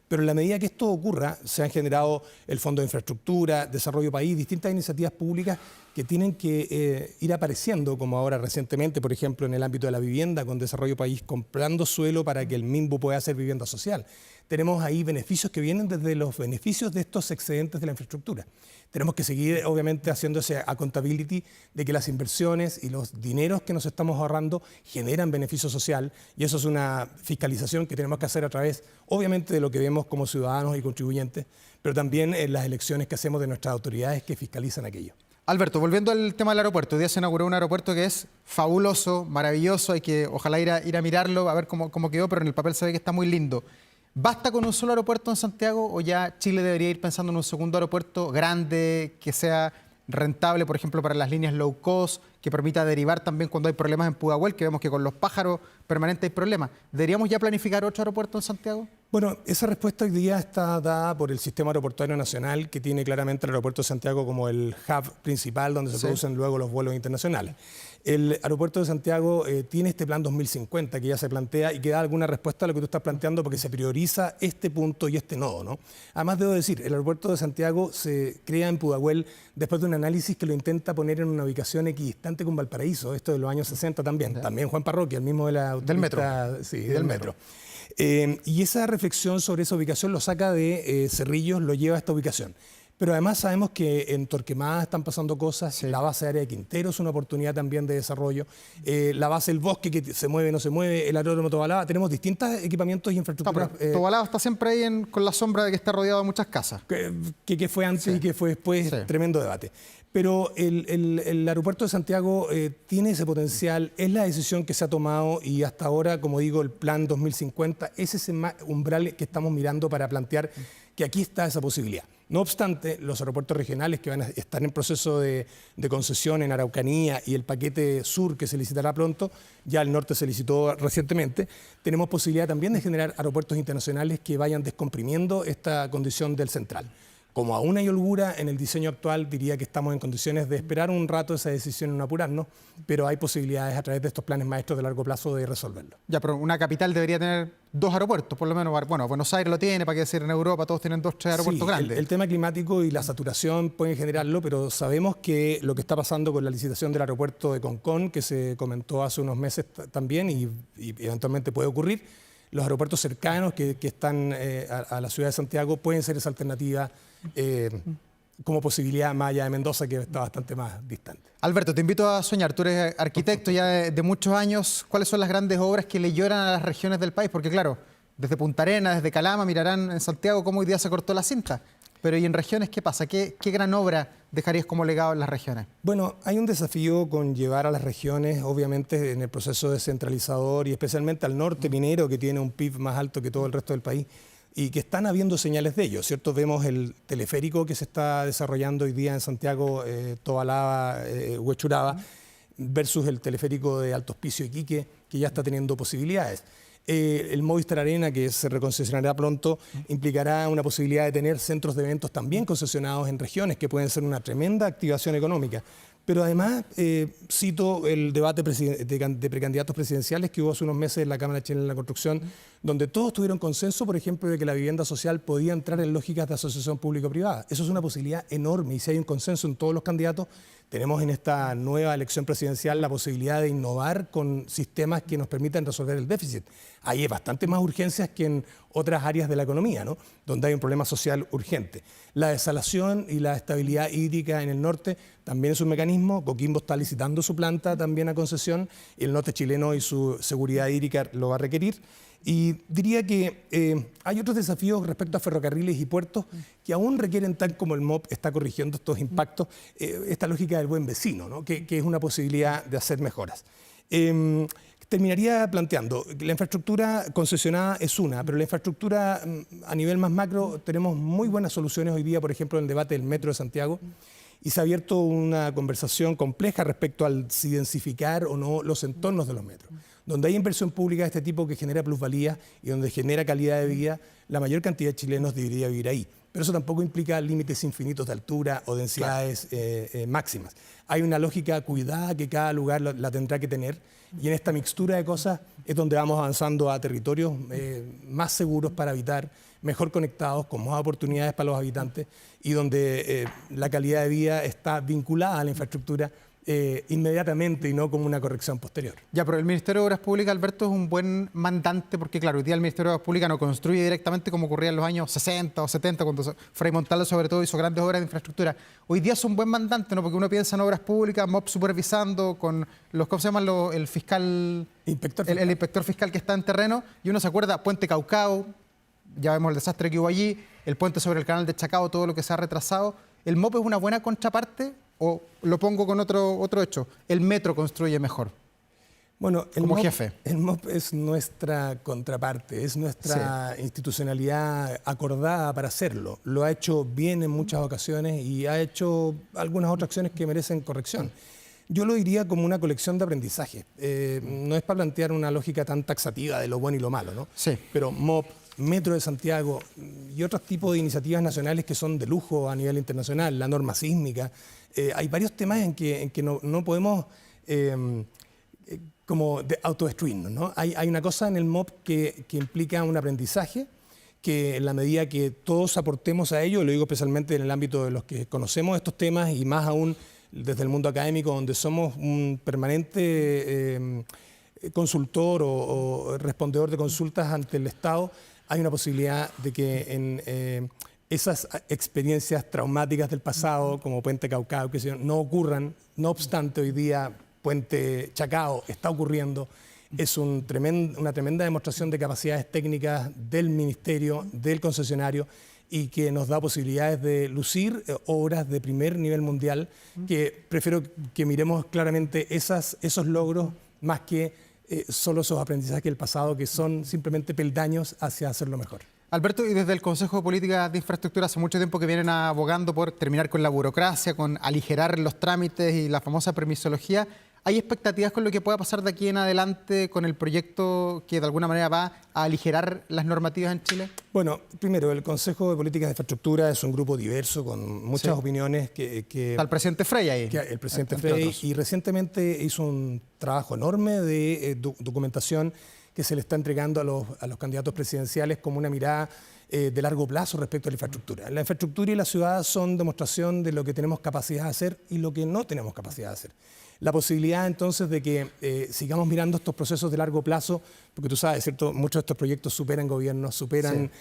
Pero en la medida que esto ocurra, se han generado el Fondo de Infraestructura, Desarrollo País, distintas iniciativas públicas que tienen que ir apareciendo, como ahora recientemente, por ejemplo, en el ámbito de la vivienda, con Desarrollo País comprando suelo para que el MIMBU pueda hacer vivienda social. Tenemos ahí beneficios que vienen desde los beneficios de estos excedentes de la infraestructura. Tenemos que seguir, obviamente, haciendo ese accountability de que las inversiones y los dineros que nos estamos ahorrando generan beneficio social, y eso es una fiscalización que tenemos que hacer a través, obviamente, de lo que vemos como ciudadanos y contribuyentes, pero también en las elecciones que hacemos de nuestras autoridades que fiscalizan aquello. Alberto, volviendo al tema del aeropuerto, hoy día se inauguró un aeropuerto que es fabuloso, maravilloso, hay que ojalá ir a mirarlo, a ver cómo quedó, pero en el papel se ve que está muy lindo. ¿Basta con un solo aeropuerto en Santiago o ya Chile debería ir pensando en un segundo aeropuerto grande, que sea rentable, por ejemplo, para las líneas low cost, que permita derivar también cuando hay problemas en Pudahuel, que vemos que con los pájaros permanentes hay problemas? ¿Deberíamos ya planificar otro aeropuerto en Santiago? Bueno, esa respuesta hoy día está dada por el Sistema Aeroportuario Nacional, que tiene claramente el aeropuerto de Santiago como el hub principal donde se producen luego los vuelos internacionales. El aeropuerto de Santiago tiene este plan 2050 que ya se plantea y que da alguna respuesta a lo que tú estás planteando porque se prioriza este punto y este nodo, ¿no? Además, debo decir, el aeropuerto de Santiago se crea en Pudahuel después de un análisis que lo intenta poner en una ubicación equidistante con Valparaíso, esto de los años 60 también. También Juan Parroquia, el mismo de la del metro. Sí, del metro. Y esa reflexión sobre esa ubicación lo saca de Cerrillos, lo lleva a esta ubicación. Pero además sabemos que en Torquemada están pasando cosas, la base aérea de Quintero es una oportunidad también de desarrollo, la base del Bosque que se mueve, no se mueve, el aeródromo Tobalaba, tenemos distintos equipamientos y infraestructuras. Tobalaba está siempre ahí con la sombra de que está rodeado de muchas casas. Que fue antes y que fue después, tremendo debate. Pero el aeropuerto de Santiago tiene ese potencial, es la decisión que se ha tomado y hasta ahora, como digo, el plan 2050 es ese umbral que estamos mirando para plantear que aquí está esa posibilidad. No obstante, los aeropuertos regionales que van a estar en proceso de concesión en Araucanía y el paquete sur que se licitará pronto, ya el norte se licitó recientemente, tenemos posibilidad también de generar aeropuertos internacionales que vayan descomprimiendo esta condición del central. Como aún hay holgura en el diseño actual, diría que estamos en condiciones de esperar un rato esa decisión y no apurarnos, pero hay posibilidades a través de estos planes maestros de largo plazo de resolverlo. Ya, pero una capital debería tener 2 aeropuertos, por lo menos. Bueno, Buenos Aires lo tiene, para qué decir en Europa, todos tienen 2, 3 aeropuertos grandes. El tema climático y la saturación pueden generarlo, pero sabemos que lo que está pasando con la licitación del aeropuerto de Concón, que se comentó hace unos meses también y eventualmente puede ocurrir, los aeropuertos cercanos que están a la ciudad de Santiago pueden ser esa alternativa como posibilidad más allá de Mendoza, que está bastante más distante. Alberto, te invito a soñar. Tú eres arquitecto ya de muchos años. ¿Cuáles son las grandes obras que le lloran a las regiones del país? Porque claro, desde Punta Arenas, desde Calama, mirarán en Santiago cómo hoy día se cortó la cinta. Pero ¿y en regiones qué pasa? ¿Qué gran obra dejarías como legado en las regiones? Bueno, hay un desafío con llevar a las regiones, obviamente, en el proceso descentralizador y especialmente al norte minero, que tiene un PIB más alto que todo el resto del país, y que están habiendo señales de ello, ¿cierto? Vemos el teleférico que se está desarrollando hoy día en Santiago, Tobalaba, Huechuraba, versus el teleférico de Alto Hospicio, Iquique, que ya está teniendo posibilidades. El Movistar Arena, que se reconcesionará pronto, implicará una posibilidad de tener centros de eventos también concesionados en regiones, que pueden ser una tremenda activación económica. Pero además, cito el debate de precandidatos presidenciales que hubo hace unos meses en la Cámara Chilena de la Construcción, donde todos tuvieron consenso, por ejemplo, de que la vivienda social podía entrar en lógicas de asociación público-privada. Eso es una posibilidad enorme y si hay un consenso en todos los candidatos, tenemos en esta nueva elección presidencial la posibilidad de innovar con sistemas que nos permitan resolver el déficit. Hay bastante más urgencias que en otras áreas de la economía, ¿no? Donde hay un problema social urgente. La desalación y la estabilidad hídrica en el norte también es un mecanismo. Coquimbo está licitando su planta también a concesión y el norte chileno y su seguridad hídrica lo va a requerir. Y diría que hay otros desafíos respecto a ferrocarriles y puertos que aún requieren, tal como el MOP está corrigiendo estos impactos, esta lógica del buen vecino, ¿no? que es una posibilidad de hacer mejoras. Terminaría planteando que la infraestructura concesionada es una, pero la infraestructura a nivel más macro tenemos muy buenas soluciones hoy día, por ejemplo, en el debate del Metro de Santiago, y se ha abierto una conversación compleja respecto al si densificar o no los entornos de los metros. Donde hay inversión pública de este tipo que genera plusvalía y donde genera calidad de vida, la mayor cantidad de chilenos debería vivir ahí. Pero eso tampoco implica límites infinitos de altura o densidades máximas. Hay una lógica cuidada que cada lugar la tendrá que tener y en esta mixtura de cosas es donde vamos avanzando a territorios más seguros para habitar, mejor conectados, con más oportunidades para los habitantes y donde la calidad de vida está vinculada a la infraestructura inmediatamente y no como una corrección posterior. Ya, pero el Ministerio de Obras Públicas, Alberto, es un buen mandante porque, claro, hoy día el Ministerio de Obras Públicas no construye directamente como ocurría en los años 60 o 70, cuando Frei Montalva sobre todo hizo grandes obras de infraestructura. Hoy día es un buen mandante, ¿no? Porque uno piensa en obras públicas, MOP supervisando, con los, ¿cómo se llaman? El fiscal, el inspector fiscal que está en terreno, y uno se acuerda, Puente Caucao, ya vemos el desastre que hubo allí, el puente sobre el canal de Chacao, todo lo que se ha retrasado. ¿El MOP es una buena contraparte? O lo pongo con otro hecho, el metro construye mejor. Bueno, jefe. El MOP es nuestra contraparte, es nuestra institucionalidad acordada para hacerlo. Lo ha hecho bien en muchas ocasiones y ha hecho algunas otras acciones que merecen corrección. Yo lo diría como una colección de aprendizaje. No es para plantear una lógica tan taxativa de lo bueno y lo malo, ¿no? Sí. Pero MOP, Metro de Santiago y otros tipos de iniciativas nacionales que son de lujo a nivel internacional, la norma sísmica. Hay varios temas en que no podemos como autodestruirnos, ¿no? Hay una cosa en el MOP que implica un aprendizaje, que en la medida que todos aportemos a ello, lo digo especialmente en el ámbito de los que conocemos estos temas y más aún desde el mundo académico, donde somos un permanente consultor o respondedor de consultas ante el Estado, hay una posibilidad de que en esas experiencias traumáticas del pasado, como Puente Caucao, que no ocurran. No obstante, hoy día Puente Chacao está ocurriendo. Es una tremenda demostración de capacidades técnicas del Ministerio, del concesionario, y que nos da posibilidades de lucir obras de primer nivel mundial, que prefiero que miremos claramente esos logros más que solo esos aprendizajes del pasado, que son simplemente peldaños hacia hacerlo mejor. Alberto, y desde el Consejo de Políticas de Infraestructura hace mucho tiempo que vienen abogando por terminar con la burocracia, con aligerar los trámites y la famosa permisología. ¿Hay expectativas con lo que pueda pasar de aquí en adelante con el proyecto que de alguna manera va a aligerar las normativas en Chile? Bueno, primero, el Consejo de Políticas de Infraestructura es un grupo diverso con muchas opiniones que Está el presidente Frey ahí. El presidente Frey, y recientemente hizo un trabajo enorme de documentación que se le está entregando a los candidatos presidenciales como una mirada de largo plazo respecto a la infraestructura. La infraestructura y la ciudad son demostración de lo que tenemos capacidad de hacer y lo que no tenemos capacidad de hacer. La posibilidad entonces de que sigamos mirando estos procesos de largo plazo, porque tú sabes, ¿cierto? Muchos de estos proyectos superan gobiernos, superan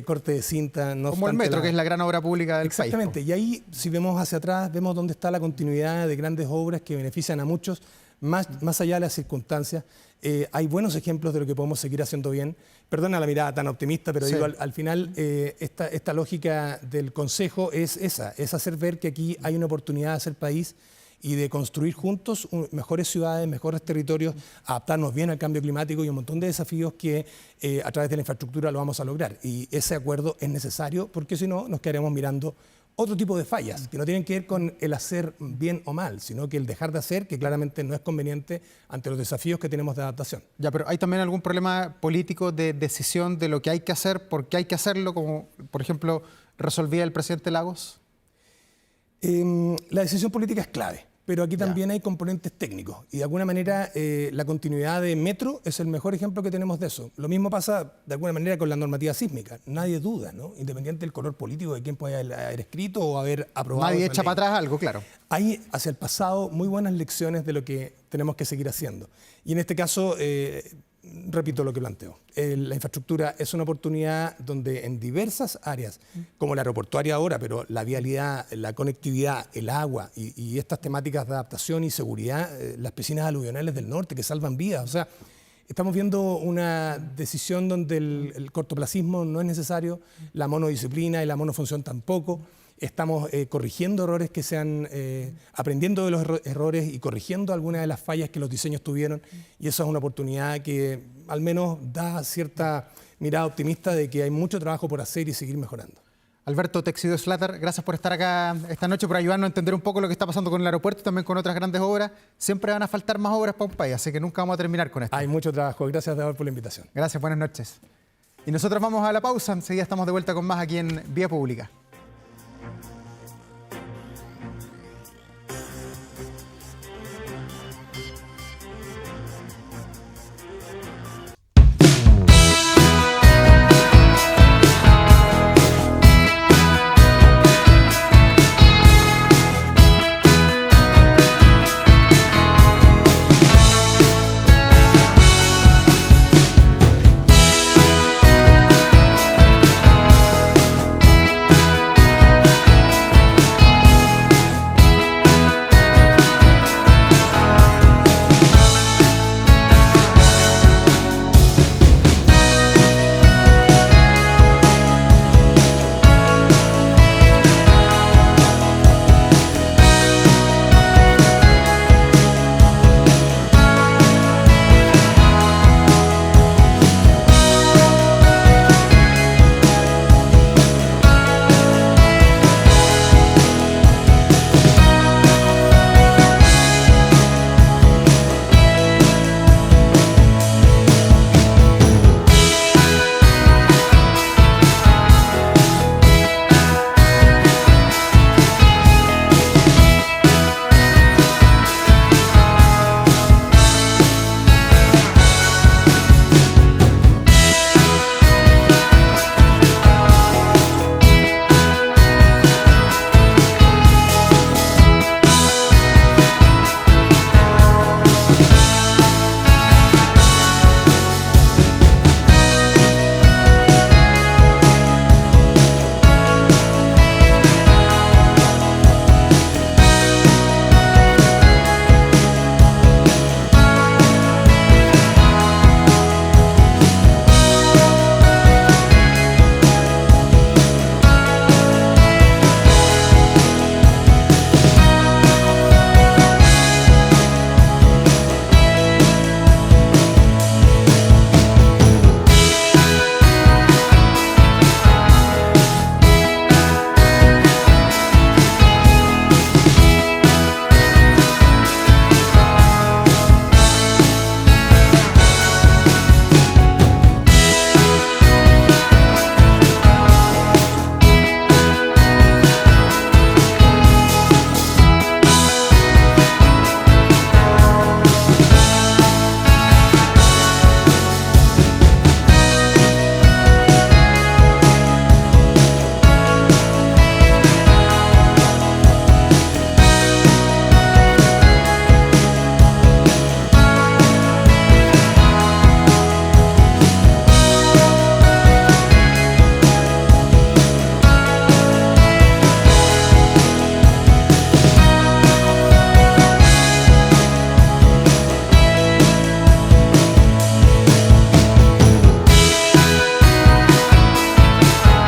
corte de cinta. No como el metro, que es la gran obra pública del país. Exactamente, y ahí si vemos hacia atrás, vemos dónde está la continuidad de grandes obras que benefician a muchos, más allá de las circunstancias. Hay buenos ejemplos de lo que podemos seguir haciendo bien. Perdona la mirada tan optimista, pero digo, al final esta lógica del Consejo es esa, es hacer ver que aquí hay una oportunidad de hacer país y de construir juntos mejores ciudades, mejores territorios, adaptarnos bien al cambio climático y un montón de desafíos que a través de la infraestructura lo vamos a lograr. Y ese acuerdo es necesario porque si no nos quedaremos mirando otro tipo de fallas que no tienen que ver con el hacer bien o mal, sino que el dejar de hacer, que claramente no es conveniente ante los desafíos que tenemos de adaptación. Ya, pero ¿hay también algún problema político de decisión de lo que hay que hacer, por qué hay que hacerlo, como por ejemplo resolvía el presidente Lagos? La decisión política es clave, pero aquí también hay componentes técnicos y de alguna manera la continuidad de Metro es el mejor ejemplo que tenemos de eso. Lo mismo pasa de alguna manera con la normativa sísmica. Nadie duda, ¿no? Independiente del color político de quién puede haber escrito o haber aprobado. Nadie echa para atrás algo, claro. Hay hacia el pasado muy buenas lecciones de lo que tenemos que seguir haciendo. Y en este caso, repito lo que planteo. La infraestructura es una oportunidad donde en diversas áreas, como la aeroportuaria ahora, pero la vialidad, la conectividad, el agua y estas temáticas de adaptación y seguridad, las piscinas aluvionales del norte que salvan vidas. O sea, estamos viendo una decisión donde el cortoplacismo no es necesario, la monodisciplina y la monofunción tampoco. Estamos corrigiendo errores que aprendiendo de los errores y corrigiendo algunas de las fallas que los diseños tuvieron. Y eso es una oportunidad que al menos da cierta mirada optimista de que hay mucho trabajo por hacer y seguir mejorando. Alberto Teixidó Slatter, gracias por estar acá esta noche, por ayudarnos a entender un poco lo que está pasando con el aeropuerto y también con otras grandes obras. Siempre van a faltar más obras para un país, así que nunca vamos a terminar con esto. Hay mucho trabajo. Gracias, David, por la invitación. Gracias, buenas noches. Y nosotros vamos a la pausa. Enseguida estamos de vuelta con más aquí en Vía Pública.